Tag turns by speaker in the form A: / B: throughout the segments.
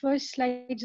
A: first slide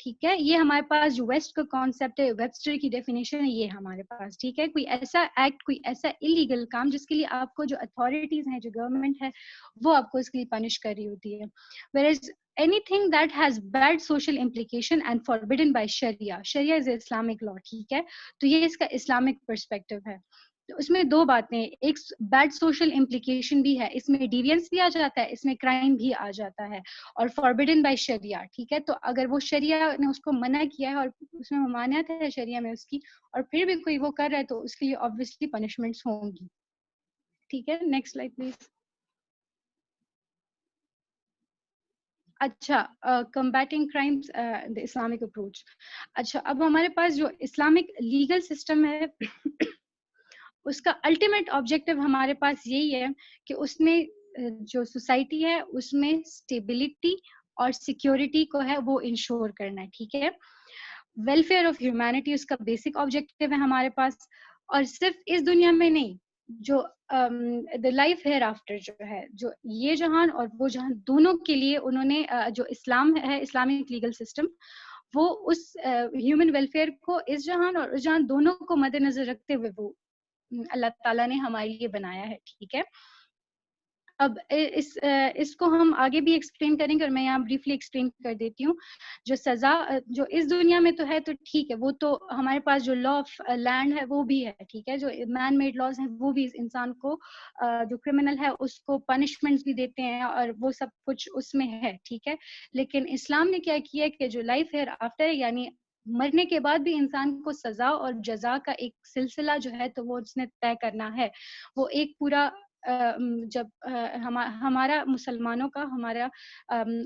A: ٹھیک ہے. یہ ہمارے پاس جو ویسٹ کا کانسیپٹ ہے, ویبسٹر کی ڈیفینیشن ہے, یہ ہمارے پاس. ٹھیک ہے, کوئی ایسا ایکٹ, کوئی ایسا انلیگل کام جس کے لیے آپ کو جو اتھارٹیز ہیں, جو گورنمنٹ ہے, وہ آپ کو اس کے لیے پنش کر رہی ہوتی ہے. whereas anything that has bad social implication and forbidden by Sharia is Islamic law. ٹھیک ہے, تو یہ اس کا اسلامک پرسپیکٹو ہے. تو اس میں دو باتیں, ایک بیڈ سوشل امپلیکیشن بھی ہے, اس میں ڈیوینس بھی آ جاتا ہے, اس میں کرائم بھی آ جاتا ہے, اور فاربیڈن بائی شریعہ. ٹھیک ہے, تو اگر وہ شریعہ نے اس کو منع کیا ہے اور اس میں ممانعت ہے شریعہ میں اس کی, اور پھر بھی کوئی وہ کر رہا ہے, تو اس کے لیے obviously punishments ہوں گی. ٹھیک ہے, نیکسٹ سلائڈ پلیز. اچھا, combating crimes the Islamic approach. اچھا, اب ہمارے پاس جو اسلامک لیگل سسٹم ہے اس کا الٹیمیٹ آبجیکٹو ہمارے پاس یہی ہے کہ اس میں جو سوسائٹی ہے اس میں اسٹیبلٹی اور سیکیورٹی کو ہے وہ انشور کرنا ہے. ٹھیک ہے, ویلفیئر آف ہیومینٹی اس کا بیسک آبجیکٹو ہے ہمارے پاس. اور صرف اس دنیا میں نہیں, جو دا لائف ہیئر آفٹر جو ہے, جو یہ جہان اور وہ جہان, دونوں کے لیے انہوں نے جو اسلام ہے, اسلامک لیگل سسٹم, وہ اس ہیومن ویلفیئر کو اس جہان اور اس جہان دونوں کو مد نظر رکھتے ہوئے وہ اللہ تعالیٰ نے ہمارے لیے بنایا ہے. ٹھیک ہے, اب اس کو ہم آگے بھی ایکسپلین کریں گے, اور میں یہاں بریفلی ایکسپلین کر دیتی ہوں. جو سزا جو اس دنیا میں تو ہے تو ٹھیک ہے, وہ تو ہمارے پاس جو لا آف لینڈ ہے وہ بھی ہے. ٹھیک ہے, جو مین میڈ لاز ہیں وہ بھی انسان کو, جو کرمنل ہے اس کو پنشمنٹس بھی دیتے ہیں, اور وہ سب کچھ اس میں ہے. ٹھیک ہے, لیکن اسلام نے کیا کیا کہ جو لائف ہیئر آفٹر ہے, یعنی مرنے کے بعد بھی انسان کو سزا اور جزا کا ایک سلسلہ جو ہے تو وہ اس نے طے کرنا ہے. وہ ایک پورا جب ہمارا مسلمانوں کا, ہمارا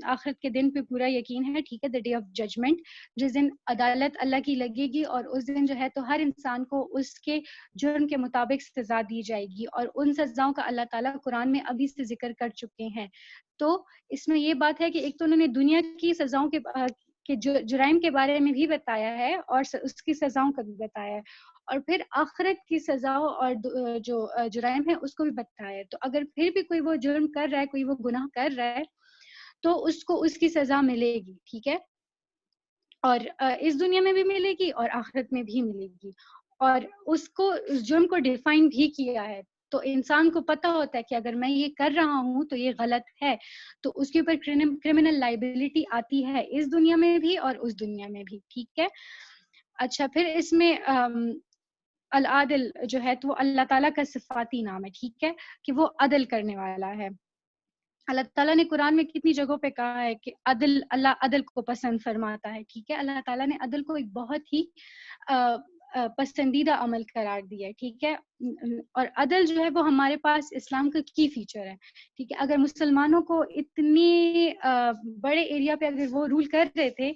A: آخرت کے دن پہ پورا یقین ہے. ٹھیک ہے, دا ڈے آف ججمنٹ, جس دن عدالت اللہ کی لگے گی, اور اس دن جو ہے تو ہر انسان کو اس کے جرم کے مطابق سزا دی جائے گی, اور ان سزاؤں کا اللہ تعالیٰ قرآن میں ابھی سے ذکر کر چکے ہیں. تو اس میں یہ بات ہے کہ ایک تو انہوں نے دنیا کی سزاؤں کے جرائم کے بارے میں بھی بتایا ہے, اور اس کی سزاؤں کا بھی بتایا ہے, اور پھر آخرت کی سزا اور جو جرائم ہے اس کو بھی بتایا ہے. تو اگر پھر بھی کوئی وہ جرم کر رہا ہے, کوئی وہ گناہ کر رہا ہے, تو اس کو اس کی سزا ملے گی. ٹھیک ہے, اور اس دنیا میں بھی ملے گی اور آخرت میں بھی ملے گی. اور اس کو, اس جرم کو ڈیفائن بھی کیا ہے, تو انسان کو پتہ ہوتا ہے کہ اگر میں یہ کر رہا ہوں تو یہ غلط ہے, تو اس کے اوپر کرمنل لائبلٹی آتی ہے اس دنیا میں بھی اور اس دنیا میں بھی. ٹھیک ہے, اچھا, پھر اس میں العادل جو ہے تو وہ اللہ تعالیٰ کا صفاتی نام ہے. ٹھیک ہے, کہ وہ عدل کرنے والا ہے. اللہ تعالیٰ نے قرآن میں کتنی جگہوں پہ کہا ہے کہ عدل, اللہ عدل کو پسند فرماتا ہے. ٹھیک ہے, اللہ تعالیٰ نے عدل کو ایک بہت ہی پسندیدہ عمل قرار دیا ہے. ٹھیک ہے, اور عدل جو ہے وہ ہمارے پاس اسلام کا کی فیچر ہے. ٹھیک ہے, اگر مسلمانوں کو اتنی بڑے ایریا پہ اگر وہ رول کر رہے تھے,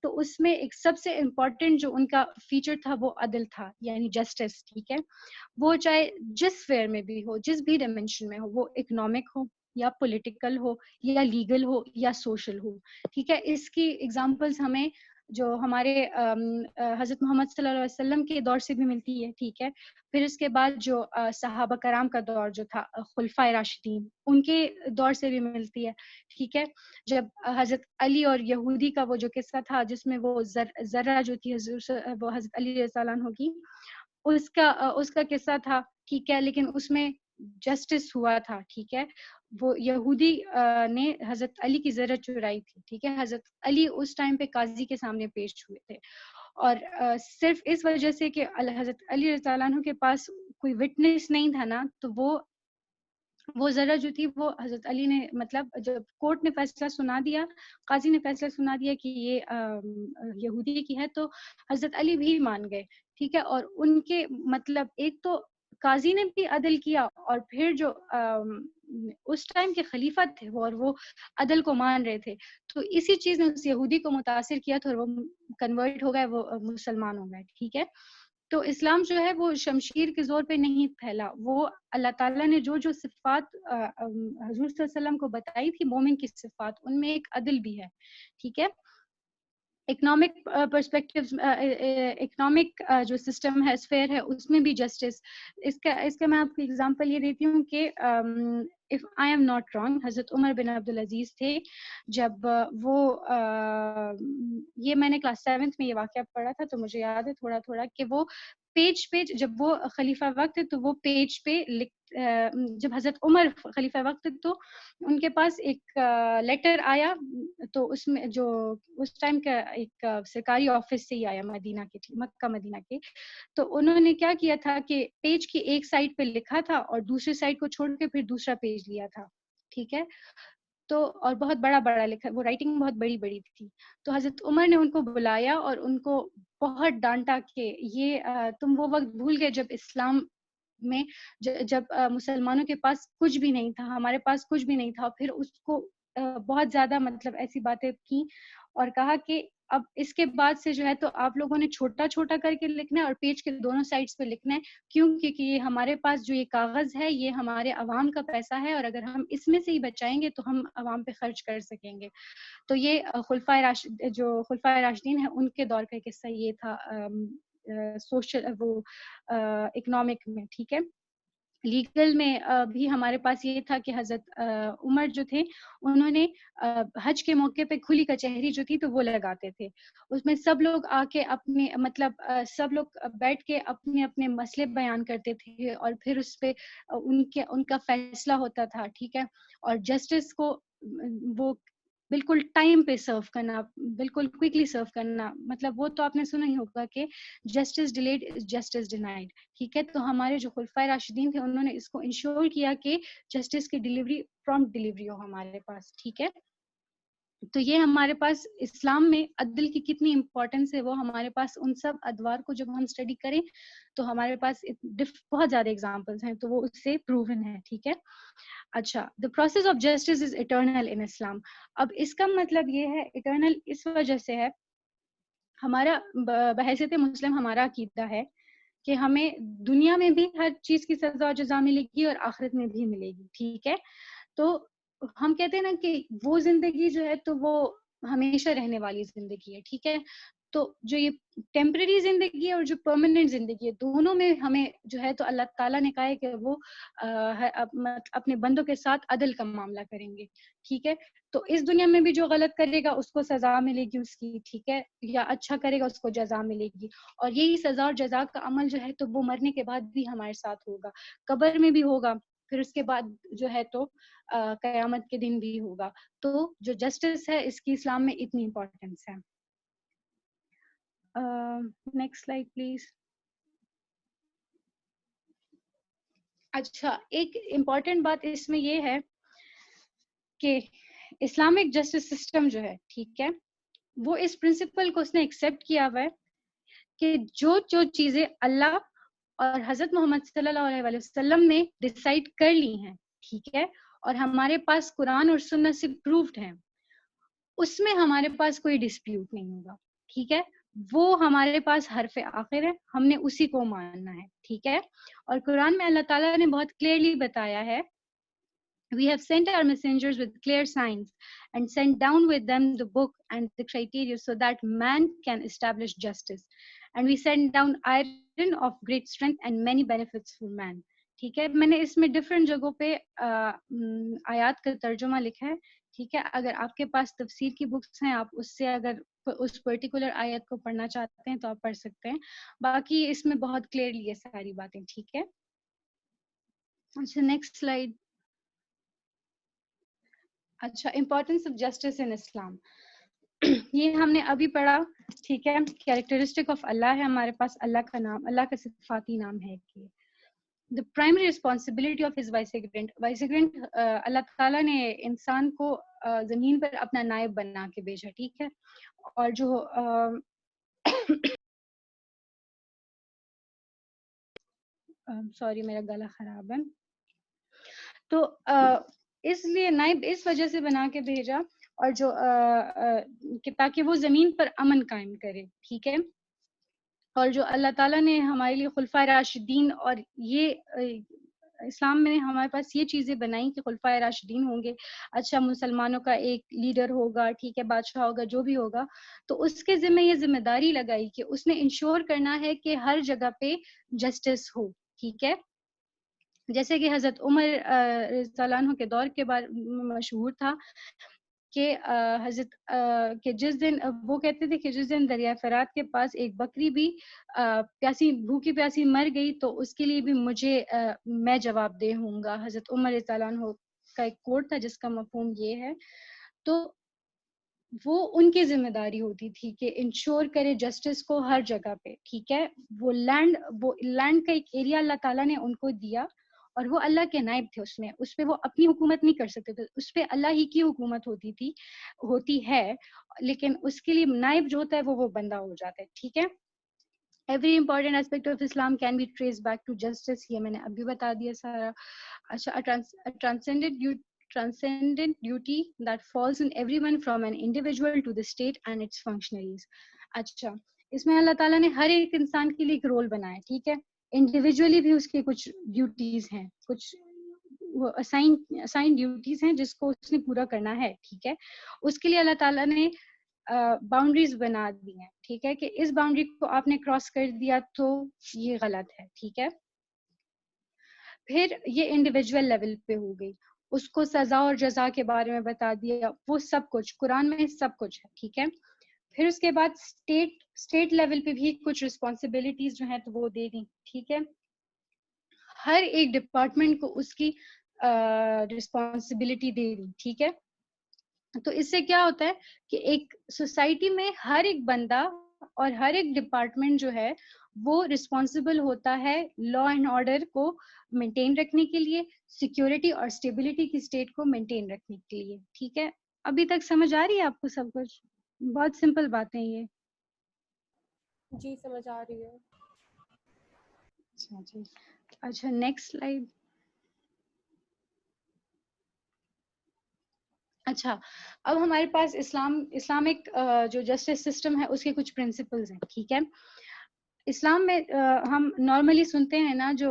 A: تو اس میں ایک سب سے امپورٹنٹ جو ان کا فیچر تھا وہ عدل تھا, یعنی جسٹس. ٹھیک ہے, وہ چاہے جس فیئر میں بھی ہو, جس بھی ڈائمینشن میں ہو, وہ اکنامک ہو یا پولیٹیکل ہو یا لیگل ہو یا سوشل ہو. ٹھیک ہے, اس کی ایگزامپلس ہمیں جو ہمارے حضرت محمد صلی اللہ علیہ وسلم کے دور سے بھی ملتی ہے. ٹھیک ہے, پھر اس کے بعد جو صحابہ کرام کا دور جو تھا, خلفائے راشدین, ان کے دور سے بھی ملتی ہے. ٹھیک ہے, جب حضرت علی اور یہودی کا وہ جو قصہ تھا, جس میں وہ ذرہ جو تھی وہ حضرت علی رضی اللہ عنہ کی, اس کا قصہ تھا. ٹھیک ہے, لیکن اس میں جسٹس ہوا تھا. ٹھیک ہے, وہ یہودی نے حضرت علی کی ذرہ چرائی تھی. ٹھیک ہے, حضرت علی اس ٹائم پہ قاضی کے سامنے پیش ہوئے تھے, اور صرف اس وجہ سے کہ حضرت علی رضی اللہ عنہ کے پاس کوئی وٹنس نہیں تھا نا, تو وہ ذرہ جو تھی وہ حضرت علی نے, مطلب جب کورٹ نے فیصلہ سنا دیا, قاضی نے فیصلہ سنا دیا کہ یہ یہودی کی ہے, تو حضرت علی بھی مان گئے. ٹھیک ہے, اور ان کے مطلب ایک تو قاضی نے بھی عدل کیا, اور پھر جو اس ٹائم کے خلیفہ تھے وہ عدل کو مان رہے تھے, تو اسی چیز نے اس یہودی کو متاثر کیا تھا, اور وہ کنورٹ ہو گئے, وہ مسلمان ہو گئے. ٹھیک ہے, تو اسلام جو ہے وہ شمشیر کے زور پہ نہیں پھیلا, وہ اللہ تعالیٰ نے جو صفات حضور صلی اللہ علیہ وسلم کو بتائی تھی مومن کی صفات, ان میں ایک عدل بھی ہے. ٹھیک ہے, اکنامک پرسپیکٹیو، اکنامک جو سسٹم ہے، اسفیئر ہے، اس میں بھی جسٹس، اس کا میں آپ کو اگزامپل یہ دیتی ہوں کہ if I am not wrong, حضرت عمر بن عبدالعزیز تھے جب وہ یہ میں نے کلاس 7 میں یہ واقعہ پڑھا تھا تو مجھے یاد ہے تھوڑا تھوڑا کہ وہ پیج پہ جب وہ خلیفہ وقت ہے تو وہ پیج پہ جب حضرت عمر خلیفہ وقت تو ان کے پاس ایک لیٹر آیا، تو اس میں جو اس ٹائم کا ایک سرکاری آفس سے ہی آیا مدینہ کے، مکہ مدینہ کے، تو انہوں نے کیا کیا تھا کہ پیج کی ایک سائڈ پہ لکھا تھا اور دوسری سائڈ کو چھوڑ کے پھر دوسرا پیج لیا تھا، ٹھیک ہے، تو اور بہت بڑا بڑا لکھا، وہ رائٹنگ بہت بڑی بڑی تھی، تو حضرت عمر نے ان کو بلایا اور ان کو بہت ڈانٹا کہ یہ تم وہ وقت بھول گئے جب اسلام میں جب مسلمانوں کے پاس کچھ بھی نہیں تھا، ہمارے پاس کچھ بھی نہیں تھا، پھر اس کو بہت زیادہ مطلب ایسی باتیں کی اور کہا کہ اب اس کے بعد سے جو ہے تو آپ لوگوں نے چھوٹا چھوٹا کر کے لکھنا ہے اور پیج کے دونوں سائڈس پہ لکھنا ہے، کیوں؟ کیونکہ یہ ہمارے پاس جو یہ کاغذ ہے یہ ہمارے عوام کا پیسہ ہے اور اگر ہم اس میں سے ہی بچائیں گے تو ہم عوام پہ خرچ کر سکیں گے. تو یہ خلفائے راشدین ہیں ان کے دور کا قصہ یہ تھا سوشل وہ اکنامک میں، ٹھیک ہے. لیگل میں بھی ہمارے پاس یہ تھا کہ حضرت عمر جو تھے انہوں نے حج کے موقع پہ کھلی کچہری جو تھی تو وہ لگاتے تھے، اس میں سب لوگ آ کے اپنے مطلب سب لوگ بیٹھ کے اپنے اپنے مسئلے بیان کرتے تھے اور پھر اس پہ ان کا فیصلہ ہوتا تھا، ٹھیک ہے. اور جسٹس کو وہ بالکل ٹائم پہ سرو کرنا، بالکل کوئکلی سرو کرنا، مطلب وہ تو آپ نے سنا ہی ہوگا کہ justice delayed is justice denied, ٹھیک ہے. تو ہمارے جو خلفائے راشدین تھے انہوں نے اس کو انشور کیا کہ جسٹس کی ڈیلیوری پرامپٹ ڈیلیوری ہو ہمارے پاس، ٹھیک ہے. تو یہ ہمارے پاس اسلام میں عدل کی کتنی امپورٹنس ہے وہ ہمارے پاس ان سب ادوار کو جب ہم اسٹڈی کریں تو ہمارے پاس بہت زیادہ اگزامپلس ہیں تو وہ اس سے پروون ہے، ٹھیک ہے. اچھا، the process of justice is eternal in Islam. اب اس کا مطلب یہ ہے eternal اس وجہ سے ہے، ہمارا بحیثیت مسلم ہمارا عقیدہ ہے کہ ہمیں دنیا میں بھی ہر چیز کی سزا و جزا ملے گی اور آخرت میں بھی ملے گی، ٹھیک ہے. تو ہم کہتے ہیں نا کہ وہ زندگی جو ہے تو وہ ہمیشہ رہنے والی زندگی ہے، ٹھیک ہے. تو جو یہ ٹیمپرری زندگی ہے اور جو پرماننٹ زندگی ہے دونوں میں ہمیں جو ہے تو اللہ تعالیٰ نے کہا ہے کہ وہ اپنے بندوں کے ساتھ عدل کا معاملہ کریں گے، ٹھیک ہے. تو اس دنیا میں بھی جو غلط کرے گا اس کو سزا ملے گی اس کی، ٹھیک ہے، یا اچھا کرے گا اس کو جزا ملے گی. اور یہی سزا اور جزا کا عمل جو ہے تو وہ مرنے کے بعد بھی ہمارے ساتھ ہوگا، قبر میں بھی ہوگا، پھر اس کے بعد جو ہے تو قیامت کے دن بھی ہوگا. تو جو جسٹس ہے اس کی اسلام میں اتنی امپورٹنس ہے. Next slide please. اچھا، ایک امپورٹنٹ بات اس میں یہ ہے کہ اسلامک جسٹس سسٹم جو ہے، ٹھیک ہے، وہ اس پرنسپل کو اس نے ایکسیپٹ کیا ہوا ہے کہ جو چیزیں اللہ اور حضرت محمد صلی اللہ علیہ وسلم نے ڈیسائیڈ کر لی ہیں، ٹھیک ہے، اور ہمارے پاس قرآن اور سنت سے پروفڈ ہیں، اس میں ہمارے پاس کوئی ڈسپیوٹ نہیں ہوگا، ٹھیک ہے. وہ ہمارے پاس حرف آخر ہے، ہم نے اسی کو ماننا ہے، ٹھیک ہے. اور قرآن میں اللہ تعالیٰ نے بہت کلیئرلی بتایا ہے We have sent our messengers with clear signs and sent down with them the book and the criteria so that man can establish justice. And we sent down iron of great strength and many benefits for man. ٹھیک ہے. میں نے اس میں different جگہوں پہ آیات کا ترجمہ لکھا ہے، ٹھیک ہے. اگر آپ کے پاس تفسیر کی بکس ہیں، آپ اس سے اگر اس پرٹیکولر آیت کو پڑھنا چاہتے ہیں تو آپ پڑھ سکتے ہیں. باقی اس میں بہت کلیئرلی یہ ساری باتیں، ٹھیک ہے. اچھا، نیکسٹ سلائڈ. اچھا، امپورٹینس آف جسٹس ان اسلام، یہ ہم نے ابھی پڑھا، ٹھیک ہے. کیریکٹرسٹک آف اللہ ہے ہمارے پاس، اللہ کا نام، اللہ کا صفاتی نام ہے کہ the primary responsibility of his vicegerent اللہ تعالیٰ نے انسان کو زمین پر اپنا نائب بنا کے بھیجا، ٹھیک ہے. اور جو سوری میرا گلا خراب ہے، تو اس لیے نائب اس وجہ سے بنا کے بھیجا اور جو کہ تاکہ وہ زمین پر امن قائم کرے، ٹھیک ہے. اور جو اللہ تعالیٰ نے ہمارے لیے خلفائے راشدین اور یہ اسلام میں ہمارے پاس یہ چیزیں بنائی کہ خلفائے راشدین ہوں گے, اچھا مسلمانوں کا ایک لیڈر ہوگا, ٹھیک ہے, بادشاہ ہوگا, جو بھی ہوگا, تو اس کے ذمہ یہ ذمہ داری لگائی کہ اس نے انشور کرنا ہے کہ ہر جگہ پہ جسٹس ہو, ٹھیک ہے. جیسے کہ حضرت عمر رضی اللہ عنہ کے دور کے بارے مشہور تھا کہ حضرت کہ جس دن وہ کہتے تھے کہ جس دن دریا فرات کے پاس ایک بکری بھی پیاسی بھوکی پیاسی مر گئی تو اس کے لیے بھی مجھے میں جواب دہ ہوں گا. حضرت عمر رضی اللہ عنہ کا ایک کوٹ تھا جس کا مفہوم یہ ہے. تو وہ ان کی ذمہ داری ہوتی تھی کہ انشور کرے جسٹس کو ہر جگہ پہ, ٹھیک ہے. وہ لینڈ کا ایک ایریا اللہ تعالیٰ نے ان کو دیا اور وہ اللہ کے نائب تھے, اس پہ وہ اپنی حکومت نہیں کر سکتے تھے, اس پہ اللہ ہی کی حکومت ہوتی ہے, لیکن اس کے لیے نائب جو ہوتا ہے وہ بندہ ہو جاتا ہے, ٹھیک ہے. Every important aspect of Islam can be traced back to justice. یہ میں نے ابھی بتا دیا سارا. اچھا, transcendent duty that falls on everyone from an individual to the state and its functionaries. اچھا, اس میں اللہ تعالیٰ نے ہر ایک انسان کے لیے ایک رول بنایا, ٹھیک ہے. انڈیویجولی بھی اس کے کچھ ڈیوٹیز ہیں, کچھ اسائن ڈیوٹیز ہیں جس کو اس نے پورا کرنا ہے, ٹھیک ہے. اس کے لیے اللہ تعالیٰ نے باؤنڈریز بنا دی ہیں, ٹھیک ہے, کہ اس باؤنڈری کو آپ نے کراس کر دیا تو یہ غلط ہے, ٹھیک ہے. پھر یہ انڈیویجول لیول پہ ہو گئی, اس کو سزا اور جزا کے بارے میں بتا دیا, وہ سب کچھ قرآن میں سب کچھ ہے, ٹھیک ہے. پھر اس کے بعد اسٹیٹ لیول پہ بھی کچھ رسپانسبلٹیز جو ہیں تو وہ دے دیں, ٹھیک ہے. ہر ایک ڈپارٹمنٹ کو اس کی رسپانسبلٹی دے دیں, ٹھیک ہے. تو اس سے کیا ہوتا ہے کہ ایک سوسائٹی میں ہر ایک بندہ اور ہر ایک ڈپارٹمنٹ جو ہے وہ رسپانسبل ہوتا ہے لا اینڈ آرڈر کو مینٹین رکھنے کے لیے, سیکیورٹی اور اسٹیبلٹی کی اسٹیٹ کو مینٹین رکھنے کے لیے, ٹھیک ہے. ابھی تک سمجھ آ رہی ہے آپ کو سب کچھ؟ بہت سمپل باتیں یہ.
B: جی سمجھ آ رہی ہے.
A: اچھا جی, اچھا نیکسٹ سلائیڈ. اچھا, اب ہمارے پاس اسلامک جو جسٹس سسٹم ہے اس کے کچھ پرنسپلز ہیں, ٹھیک ہے. اسلام میں ہم نارملی سنتے ہیں نا, جو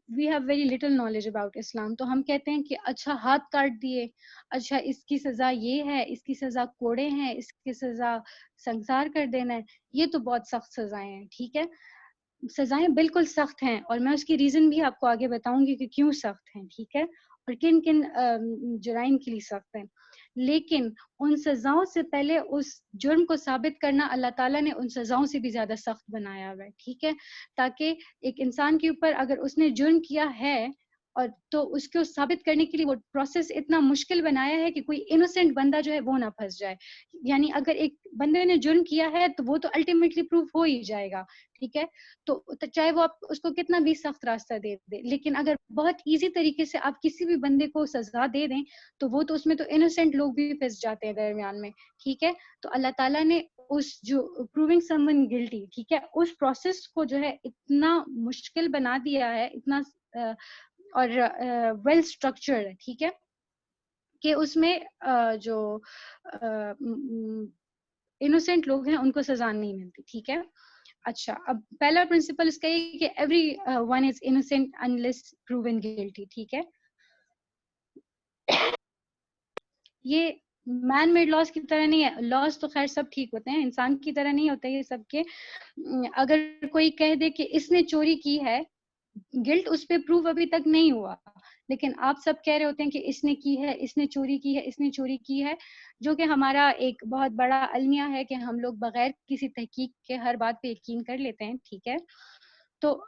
A: we have very little knowledge about Islam, تو ہم کہتے ہیں کہ اچھا ہاتھ کاٹ دیے, اچھا اس کی سزا یہ ہے, اس کی سزا کوڑے ہیں, اس کی سزا سنسار کر دینا ہے, یہ تو بہت سخت سزائیں ہیں, ٹھیک ہے. سزائیں بالکل سخت ہیں اور میں اس کی ریزن بھی آپ کو آگے بتاؤں گی کہ کیوں سخت ہیں, ٹھیک ہے, اور کن کن جرائم کے لیے سخت ہیں. لیکن ان سزاؤں سے پہلے اس جرم کو ثابت کرنا اللہ تعالیٰ نے ان سزاؤں سے بھی زیادہ سخت بنایا ہوا ہے, ٹھیک ہے. تاکہ ایک انسان کے اوپر اگر اس نے جرم کیا ہے اور تو اس کو ثابت کرنے کے لیے وہ پروسیس اتنا مشکل بنایا ہے کہ کوئی انوسینٹ بندہ جو ہے وہ نہ پھنس جائے. یعنی اگر ایک بندے نے جرم کیا ہے تو وہ تو الٹیمیٹلی پروف ہو ہی جائے گا, ٹھیک ہے. تو چاہے وہ آپ اس کو کتنا بھی سخت راستہ دے دے, لیکن اگر بہت ایزی طریقے سے آپ کسی بھی بندے کو سزا دے دیں تو وہ تو اس میں تو انوسینٹ لوگ بھی پھنس جاتے ہیں درمیان میں, ٹھیک ہے. تو اللہ تعالیٰ نے اس جو پروونگ سم ون گلٹی, ٹھیک ہے, اس پروسیس کو جو ہے اتنا مشکل بنا دیا ہے, اتنا اور ویل اسٹرکچرڈ ہے, ٹھیک ہے, کہ اس میں جو انوسینٹ لوگ ہیں ان کو سزا نہیں ملتی, ٹھیک ہے. اچھا, اب پہلا پرنسپل اس کا یہ کہ every one is innocent unless proven guilty, ٹھیک ہے. یہ مین میڈ لاس کی طرح نہیں ہے, لاس تو خیر سب ٹھیک ہوتے ہیں, انسان کی طرح نہیں ہوتے یہ سب کے. اگر کوئی کہہ دے کہ اس نے چوری کی ہے, گلٹ اس پہ پروف ابھی تک نہیں ہوا, لیکن آپ سب کہہ رہے ہوتے ہیں کہ اس نے کی ہے, اس نے چوری کی ہے, اس نے چوری کی ہے, جو کہ ہمارا ایک بہت بڑا المیہ ہے کہ ہم لوگ بغیر کسی تحقیق کے ہر بات پہ یقین کر لیتے ہیں, ٹھیک ہے. تو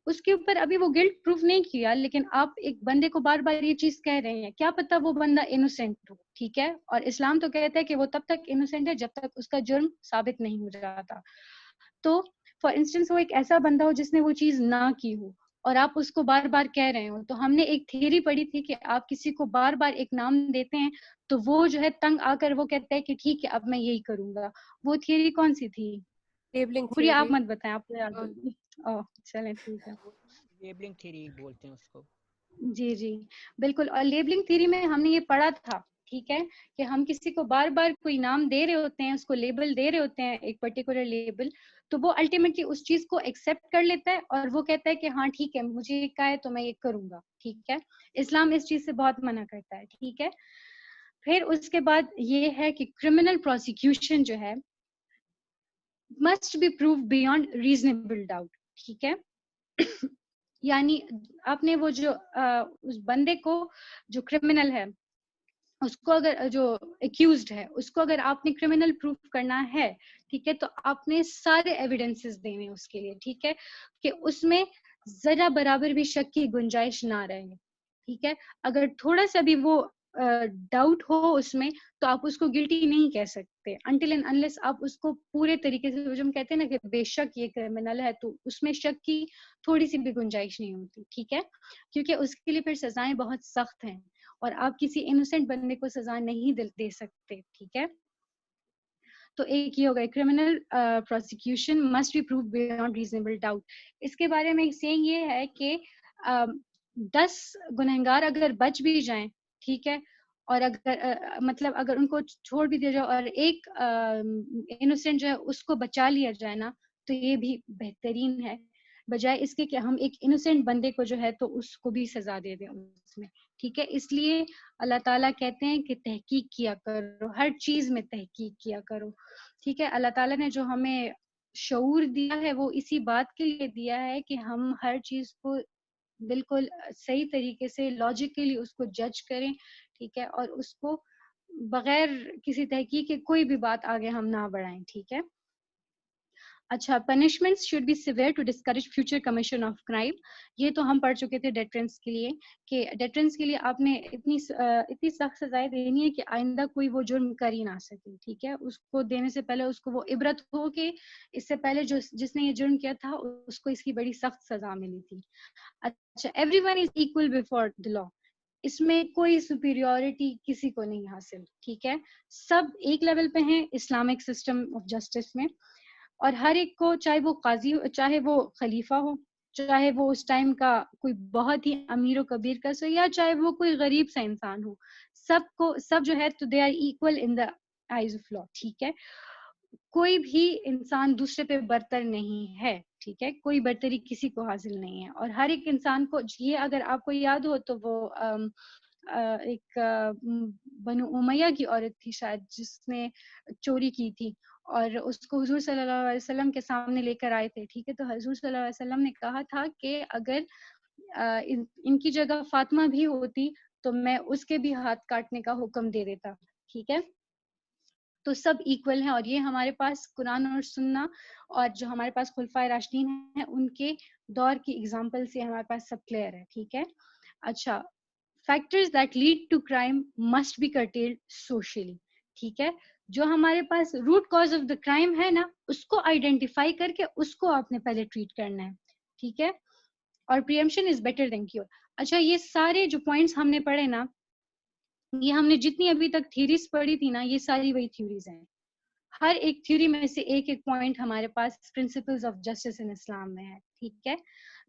A: اس کے اوپر ابھی وہ گلٹ پروف نہیں کیا, لیکن آپ ایک بندے کو بار بار یہ چیز کہہ رہے ہیں, کیا پتا وہ بندہ انوسینٹ ہو, ٹھیک ہے. اور اسلام تو کہتا ہے کہ وہ تب تک انوسینٹ ہے جب تک اس کا جرم ثابت نہیں ہو جاتا. تو فار انسٹنس وہ ایک ایسا بندہ ہو جس نے وہ چیز نہ کی ہو اور آپ اس کو بار بار کہہ رہے ہو. تو ہم نے ایک تھیوری پڑھی تھی کہ آپ کسی کو بار بار ایک نام دیتے ہیں تو وہ جو ہے تنگ آ کر وہ کہتا ہے کہ ٹھیک ہے اب میں یہی کروں گا. وہ تھیوری کون سی تھی؟
B: لیبلنگ
A: پوری آپ
B: تھیوری.
A: مت بتائیں, آپ کو یاد ہوگی. چلیں ٹھیک ہے,
C: لیبلنگ تھیوری بولتے ہیں اس کو.
A: جی جی بالکل. اور لیبلنگ تھیوری میں ہم نے یہ پڑھا تھا ٹھیک ہے, کہ ہم کسی کو بار بار کوئی نام دے رہے ہوتے ہیں, اس کو لیبل دے رہے ہوتے ہیں, ایک پرٹیکولر لیبل, تو وہ الٹیمیٹلی اس چیز کو ایکسیپٹ کر لیتا ہے اور وہ کہتا ہے کہ ہاں ٹھیک ہے مجھے یہ کہا ہے تو میں یہ کروں گا. ٹھیک ہے, اسلام اس چیز سے بہت منع کرتا ہے. ٹھیک ہے, پھر اس کے بعد یہ ہے کہ کرمنل پروسیکیوشن جو ہے must be proved beyond reasonable doubt. ٹھیک ہے, یعنی آپ نے وہ جو اس بندے کو جو کرمنل ہے اس کو اگر جو ایکیوزڈ ہے اس کو اگر آپ نے کرمنل پروف کرنا ہے, ٹھیک ہے, تو آپ نے سارے ایویڈنسز دینے اس کے لیے. ٹھیک ہے, کہ اس میں ذرا برابر بھی شک کی گنجائش نہ رہے. ٹھیک ہے, اگر تھوڑا سا بھی وہ ڈاؤٹ ہو اس میں تو آپ اس کو گلٹی نہیں کہہ سکتے انٹل اینڈ انلیس آپ اس کو پورے طریقے سے, جو ہم کہتے ہیں نا کہ بے شک یہ کرمنل ہے, تو اس میں شک کی تھوڑی سی بھی گنجائش نہیں ہوتی. ٹھیک ہے, کیونکہ اس کے لیے پھر سزائیں بہت سخت ہیں اور آپ کسی انوسینٹ بندے کو سزا نہیں دے سکتے. ٹھیک ہے, تو ایک یہ ہوگا criminal prosecution must be proof beyond reasonable doubt. اس کے بارے میں سینگ یہ ہے کہ 10 گنہگار اگر بچ بھی جائیں, ٹھیک ہے, اور اگر مطلب اگر ان کو چھوڑ بھی دیا جائے اور ایک انوسینٹ جو ہے اس کو بچا لیا جائے نا, تو یہ بھی بہترین ہے بجائے اس کے کہ ہم ایک انوسینٹ بندے کو جو ہے تو اس کو بھی سزا دے دیں اس میں. ٹھیک ہے, اس لیے اللہ تعالیٰ کہتے ہیں کہ تحقیق کیا کرو, ہر چیز میں تحقیق کیا کرو. ٹھیک ہے, اللہ تعالیٰ نے جو ہمیں شعور دیا ہے وہ اسی بات کے لیے دیا ہے کہ ہم ہر چیز کو بالکل صحیح طریقے سے لاجیکلی اس کو جج کریں. ٹھیک ہے, اور اس کو بغیر کسی تحقیق کے کوئی بھی بات آگے ہم نہ بڑھائیں. ٹھیک ہے, اچھا, punishments should be severe to discourage future commission of crime. یہ تو ہم پڑھ چکے تھے ڈیٹرنس کے لیے کہ ڈیٹرنس کے لیے آپ نے اتنی سخت سزائیں دینی ہے کہ آئندہ کوئی وہ جرم کر ہی نہ سکے. ٹھیک ہے, اس کو دینے سے پہلے اس کو وہ عبرت ہو کہ اس سے پہلے جس نے یہ جرم کیا تھا اس کو اس کی بڑی سخت سزا ملی تھی. اچھا, every one is equal before the law. اس میں کوئی سپیریورٹی کسی کو نہیں حاصل. ٹھیک ہے, سب ایک لیول پہ ہیں اسلامک سسٹم آف جسٹس میں, اور ہر ایک کو, چاہے وہ قاضی ہو, چاہے وہ خلیفہ ہو, چاہے وہ اس ٹائم کا کوئی بہت ہی امیر و کبیر کس ہو, یا چاہے وہ کوئی غریب سا انسان ہو, سب جو ہے تو they are equal in the eyes of law. ٹھیک ہے, کوئی بھی انسان دوسرے پہ برتر نہیں ہے. ٹھیک ہے, کوئی برتری کسی کو حاصل نہیں ہے, اور ہر ایک انسان کو یہ, اگر آپ کو یاد ہو تو وہ ایک بنو امیہ کی عورت تھی شاید جس نے چوری کی تھی, اور اس کو حضور صلی اللہ علیہ وسلم کے سامنے لے کر آئے تھے. ٹھیک ہے, تو حضور صلی اللہ علیہ وسلم نے کہا تھا کہ اگر ان کی جگہ فاطمہ بھی ہوتی تو میں اس کے بھی ہاتھ کاٹنے کا حکم دے دیتا. ٹھیک ہے, تو سب ایکول ہیں, اور یہ ہمارے پاس قرآن اور سننا اور جو ہمارے پاس خلفائے راشدین ہیں ان کے دور کی اگزامپل سے ہمارے پاس سب کلیئر ہے. ٹھیک ہے, اچھا, factors that lead to crime must be curtailed socially. ٹھیک ہے, جو ہمارے پاس root cause of the crime ہے نا اس کو آئیڈینٹیفائی کر کے اس کو آپ نے پہلے ٹریٹ کرنا ہے. ٹھیک ہے, اور pre-emption is better than cure. اچھا, یہ سارے جو پوائنٹس ہم نے پڑھے نا, یہ ہم نے جتنی ابھی تک تھیوریز پڑھی تھی نا, یہ ساری وہی تھیوریز ہیں. ہر ایک تھیوری میں سے ایک پوائنٹ ہمارے پاس پرنسپلز آف جسٹس ان اسلام میں ہے. ٹھیک ہے,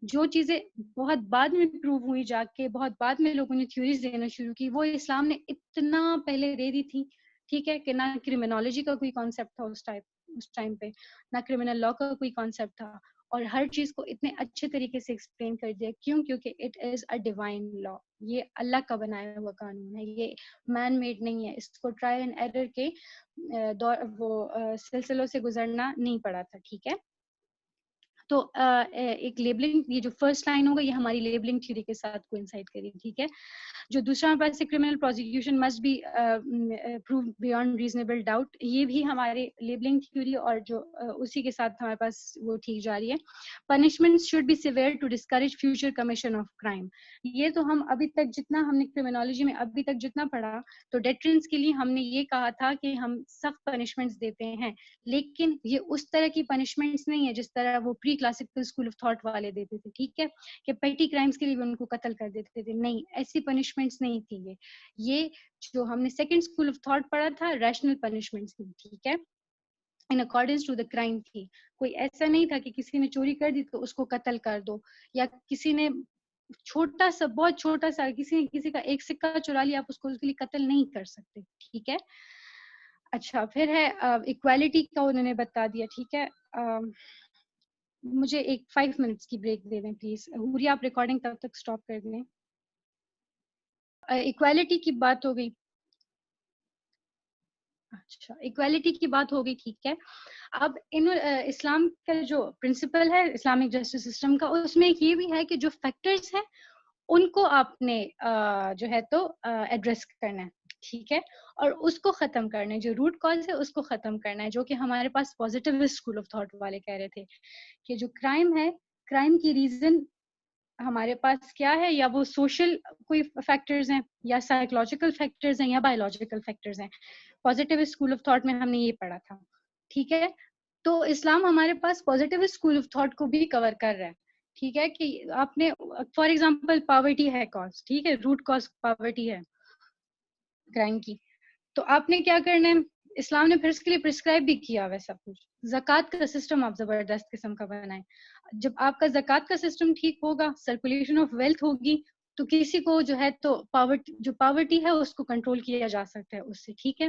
A: جو چیزیں بہت بعد میں پروو ہوئی جا کے, بہت بعد میں لوگوں نے تھیوریز دینا شروع کی, وہ اسلام نے اتنا پہلے دے دی تھی. ٹھیک ہے, کہ نہ کرمنالوجی کا کوئی کانسیپٹ تھا اس ٹائم پہ, نہ کرمنل لا کا کوئی کانسیپٹ تھا, اور ہر چیز کو اتنے اچھے طریقے سے ایکسپلین کر دیا. کیوں؟ کیونکہ اٹ از اے ڈیوائن لا, یہ اللہ کا بنایا ہوا قانون ہے, یہ مین میڈ نہیں ہے. اس کو ٹرائل اینڈ ایرر کے وہ سلسلوں سے گزرنا نہیں پڑا تھا. ٹھیک ہے, تو ایک لیبلنگ, یہ جو فرسٹ لائن ہوگا یہ ہماری لیبلنگ تھیوری کے ساتھ کوئنسائڈ کرے. ٹھیک ہے, جو دوسرا ہمارے پاس criminal prosecution must be prove beyond reasonable doubt, یہ بھی ہمارے لیبلنگ تھیوری اور جو اسی کے ساتھ ہمارے پاس وہ ٹھیک جا رہی ہے. Punishment should be severe to discourage future commission of crime. یہ تو ہم ابھی تک جتنا ہم نے کرمنالوجی میں ابھی تک جتنا پڑھا, تو ڈیٹرنس کے لیے ہم نے یہ کہا تھا کہ ہم سخت پنشمنٹس دیتے ہیں, لیکن یہ اس طرح کی پنشمنٹس نہیں ہے جس طرح وہ pre classical school of thought والے دیتے تھے. ٹھیک ہے, کہ پیٹی کرائمس کے لیے بھی ان کو قتل کر دیتے تھے. نہیں, ایسی پنشمنٹس نہیں تھی. یہ جو ہم نے سیکنڈ اسکول آف تھاٹ پڑھا تھا ریشنل پنشمنٹس تھی. ٹھیک ہے, in accordance to the crime تھی. کوئی ایسا نہیں تھا کہ کسی نے چوری کر دی تو اس کو قتل کر دو, یا کسی نے چھوٹا سا بہت چھوٹا سا کسی کا ایک سکہ چرا لیا آپ اس کو اس کے لیے قتل نہیں کر سکتے. ٹھیک ہے. اچھا پھر ہے ایکوالٹی کا انہوں نے بتا دیا. ٹھیک ہے. مجھے ایک 5 منٹس کی بریک دے دیں پلیز. حوریہ آپ ریکارڈنگ تب تک اسٹاپ کر دیں. ایکوالٹی کی بات ہو گئی. اچھا ایکوالٹی کی بات ہو گئی. ٹھیک ہے. اب اسلام کا جو پرنسپل ہے اسلامک جسٹس سسٹم کا اس میں یہ بھی ہے کہ جو فیکٹرز ہیں ان کو آپ نے جو ہے تو ایڈریس کرنا ہے. ٹھیک ہے. اور اس کو ختم کرنا ہے. جو روٹ کاز ہے اس کو ختم کرنا ہے جو کہ ہمارے پاس پازیٹیو اسکول آف تھاٹ والے کہہ رہے تھے کہ جو کرائم ہے کرائم کی ریزن ہمارے پاس کیا ہے, یا وہ سوشل کوئی فیکٹرز ہیں یا سائیکولوجیکل فیکٹرز ہیں یا بایولوجیکل فیکٹرز ہیں. پازیٹیو اسکول آف تھاٹ میں ہم نے یہ پڑھا تھا. ٹھیک ہے. تو اسلام ہمارے پاس پازیٹیو اسکول آف تھاٹ کو بھی کور کر رہا ہے. ٹھیک ہے کہ آپ نے فار ایگزامپل پاورٹی ہے کاز. ٹھیک ہے. روٹ کاز پاورٹی ہے کرائم کی. تو آپ نے کیا کرنا ہے, اسلام نے پھر اس کے لیے پرسکرائب بھی کیا ہوا ہے سب کچھ. زکوٰۃ کا سسٹم آپ زبردست قسم کا بنائیں. جب آپ کا زکوٰۃ کا سسٹم ٹھیک ہوگا, سرکولیشن آف ویلتھ ہوگی, تو کسی کو جو ہے تو پاورٹی ہے اس کو کنٹرول کیا جا سکتا ہے اس سے. ٹھیک ہے.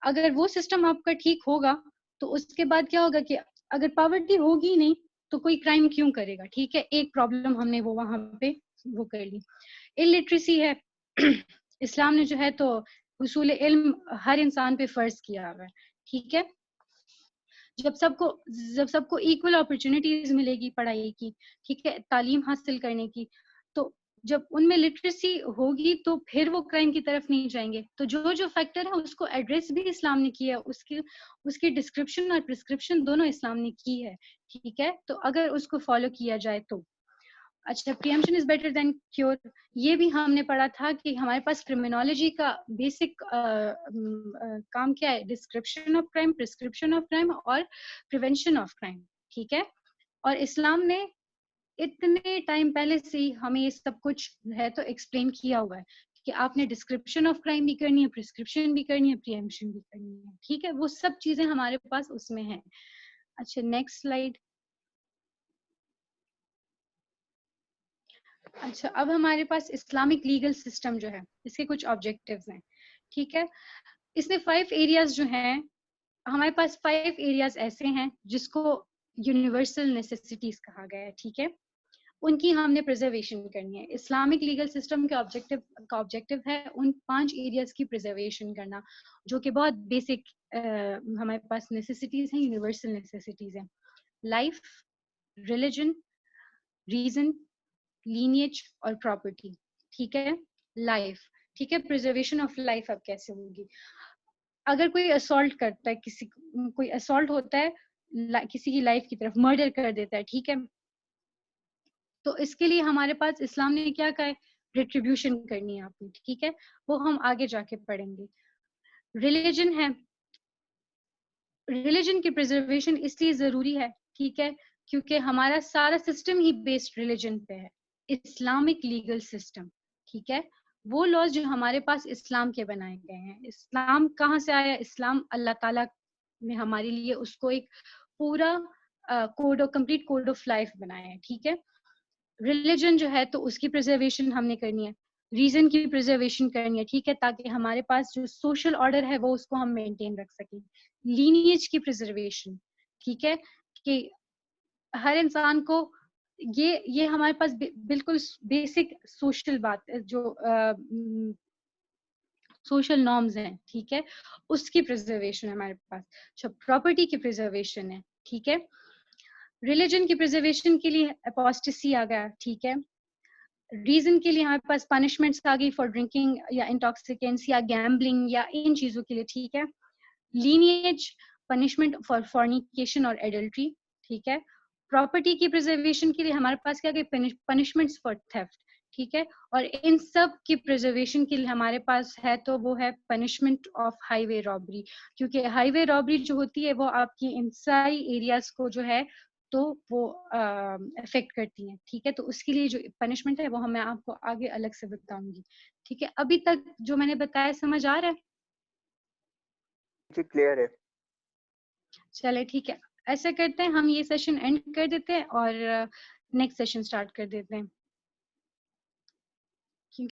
A: اگر وہ سسٹم آپ کا ٹھیک ہوگا تو اس کے بعد کیا ہوگا کہ اگر پاورٹی ہوگی نہیں تو کوئی کرائم کیوں کرے گا. ٹھیک ہے. ایک پرابلم ہم نے وہ وہاں پہ وہ کر لی. الٹریسی ہے. اسلام نے جو ہے تو حصول علم ہر انسان پہ فرض کیا ہوا ہے. ٹھیک ہے. جب سب کو ایکول اپرچونٹیز ملے گی پڑھائی کی, ٹھیک ہے, تعلیم حاصل کرنے کی, تو جب ان میں لٹریسی ہوگی تو پھر وہ کرائم کی طرف نہیں جائیں گے. تو جو فیکٹر ہے اس کو ایڈریس بھی اسلام نے کیا ہے, اس کی ڈسکرپشن اور پرسکرپشن دونوں اسلام نے کی ہے. ٹھیک ہے. تو اگر اس کو فالو کیا جائے تو اچھا. Pre-emption is better than cure, یہ بھی ہم نے پڑھا تھا کہ ہمارے پاس کرمنالوجی کا بیسک کام کیا ہے, description of crime, prescription of crime اور پریونشن آف کرائم. ٹھیک ہے. اور اسلام نے اتنے ٹائم پہلے سے ہی ہمیں یہ سب کچھ ہے تو ایکسپلین کیا ہوا ہے کہ آپ نے ڈسکرپشن آف کرائم بھی کرنی ہے, پرسکرپشن بھی کرنی ہے, پریمپشن بھی کرنی ہے. ٹھیک ہے. وہ سب چیزیں ہمارے پاس اس میں ہیں. اچھا نیکسٹ سلائیڈ. اچھا اب ہمارے پاس اسلامک لیگل سسٹم جو ہے اس کے کچھ آبجیکٹیوز ہیں. ٹھیک ہے. اس میں 5 ایریاز جو ہیں, ہمارے پاس 5 ایریاز ایسے ہیں جس کو یونیورسل نیسیسٹیز کہا گیا ہے. ٹھیک ہے. ان کی ہم نے پرزرویشن کرنی ہے. اسلامک لیگل سسٹم کا آبجیکٹیو ہے ان 5 ایریاز کی پرزرویشن کرنا جو کہ بہت بیسک ہمارے پاس نیسیسٹیز ہیں, یونیورسل نیسیسٹیز ہیں. لائف, ریلیجن, ریزن, لینیج اور پراپرٹی. ٹھیک ہے. لائف. ٹھیک ہے. پرزرویشن آف لائف اب کیسے ہوگی, اگر کوئی اسالٹ کرتا ہے, کوئی اسالٹ ہوتا ہے کسی کی لائف کی طرف, مرڈر کر دیتا ہے. ٹھیک ہے. تو اس کے لیے ہمارے پاس اسلام نے کیا کہا ہے, ریٹریبیوشن کرنی ہے آپ نے. ٹھیک ہے. وہ ہم آگے جا کے پڑھیں گے. ریلیجن ہے, ریلیجن کی پرزرویشن اس لیے ضروری ہے. ٹھیک ہے. کیونکہ ہمارا سارا سسٹم ہی بیسڈ ریلیجن پہ ہے, اسلامک لیگل سسٹم. ٹھیک ہے. وہ لاز جو ہمارے پاس اسلام کے بنائے گئے ہیں, اسلام کہاں سے آیا, اسلام اللہ تعالیٰ نے ہمارے لیے اس کو ایک پورا کمپلیٹ کوڈ آف لائف بنایا ہے. ٹھیک ہے. ریلیجن جو ہے تو اس کی پرزرویشن ہم نے کرنی ہے, ریزن کی پرزرویشن کرنی ہے. ٹھیک ہے. تاکہ ہمارے پاس جو سوشل آرڈر ہے وہ اس کو ہم مینٹین رکھ سکیں. لینیج کی پرزرویشن. ٹھیک ہے. کہ ہر انسان کو یہ ہمارے پاس بالکل بیسک سوشل بات جو سوشل نارمز ہیں. ٹھیک ہے. اس کی پرزرویشن ہے ہمارے پاس. اچھا پراپرٹی کی پرزرویشن ہے. ٹھیک ہے. ریلیجن کی پرزرویشن کے لیے اپوسٹیسی آ گیا. ٹھیک ہے. ریزن کے لیے ہمارے پاس پنشمنٹس آ گئی فار ڈرنکنگ یا انٹاکسیکینس یا گیمبلنگ یا ان چیزوں کے لیے. ٹھیک ہے. لینیج, پنشمنٹ فار فورنیکیشن اور ایڈلٹری. ٹھیک ہے. پراپرٹی کی پرزرویشن کے لیے ہمارے پاس کیا گئی, پنشمنٹس فار تھیفٹ. ٹھیک ہے. اور ان سب کی پرزرویشن کے لیے ہمارے پاس ہے تو وہ ہے punishment of highway robbery. کیونکہ ہائی وے رابری جو ہوتی ہے وہ آپ کی ان ساری ایریاز کو جو ہے تو وہ افیکٹ کرتی ہیں. ٹھیک ہے. تو اس کے لیے جو پنشمنٹ ہے وہ میں آپ کو آگے الگ سے بتاؤں گی. ٹھیک ہے. ابھی تک جو میں نے بتایا سمجھ آ رہا ہے؟
C: جی کلیئر ہے.
A: چلے ٹھیک ہے. ایسا کرتے ہیں ہم یہ سیشن اینڈ کر دیتے ہیں اور نیکسٹ سیشن سٹارٹ کر دیتے ہیں.